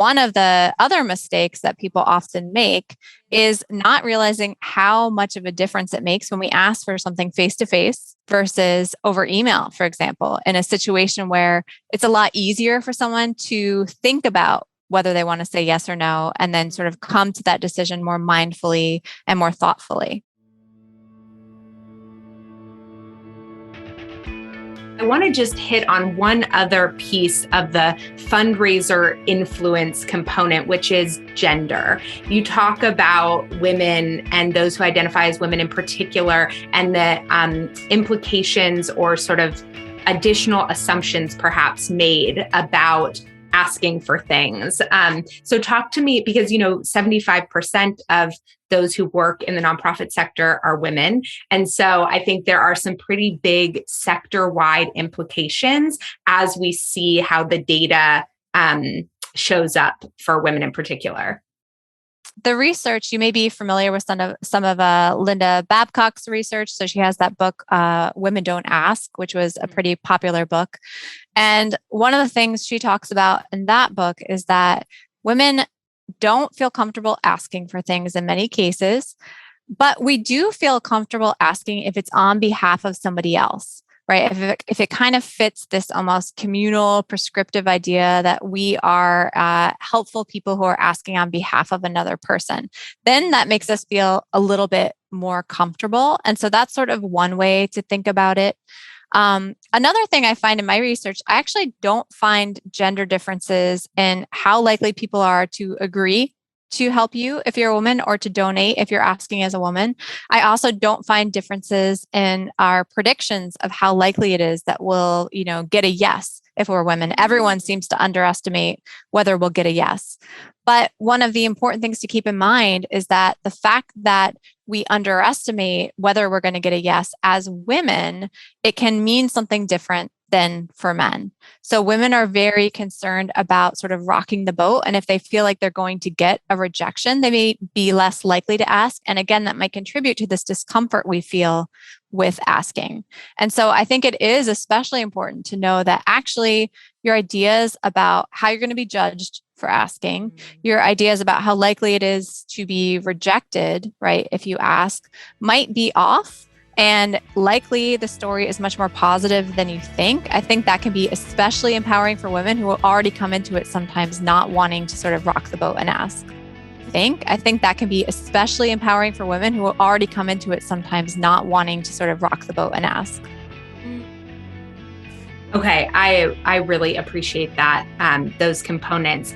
One of the other mistakes that people often make is not realizing how much of a difference it makes when we ask for something face to face versus over email, for example, in a situation where it's a lot easier for someone to think about whether they want to say yes or no, and then sort of come to that decision more mindfully and more thoughtfully. I want to just hit on one other piece of the fundraiser influence component, which is gender. You talk about women and those who identify as women in particular, and the implications or sort of additional assumptions perhaps made about asking for things. So talk to me, because, 75% of those who work in the nonprofit sector are women. And so I think there are some pretty big sector-wide implications as we see how the data shows up for women in particular. The research, you may be familiar with some of Linda Babcock's research. So she has that book, Women Don't Ask, which was a pretty popular book. And one of the things she talks about in that book is that women don't feel comfortable asking for things in many cases, but we do feel comfortable asking if it's on behalf of somebody else. Right? If it kind of fits this almost communal prescriptive idea that we are helpful people who are asking on behalf of another person, then that makes us feel a little bit more comfortable. And so that's sort of one way to think about it. Another thing I find in my research, I actually don't find gender differences in how likely people are to agree to help you if you're a woman or to donate if you're asking as a woman. I also don't find differences in our predictions of how likely it is that we'll, get a yes if we're women. Everyone seems to underestimate whether we'll get a yes. But one of the important things to keep in mind is that the fact that we underestimate whether we're going to get a yes as women, it can mean something different than for men. So women are very concerned about sort of rocking the boat. And if they feel like they're going to get a rejection, they may be less likely to ask. And again, that might contribute to this discomfort we feel with asking. And so I think it is especially important to know that actually your ideas about how you're going to be judged for asking, your ideas about how likely it is to be rejected, right, if you ask, might be off. And likely the story is much more positive than you think. I think that can be especially empowering for women who will already come into it sometimes not wanting to sort of rock the boat and ask. I think that can be especially empowering for women who will already come into it sometimes not wanting to sort of rock the boat and ask. Okay, I really appreciate that, those components.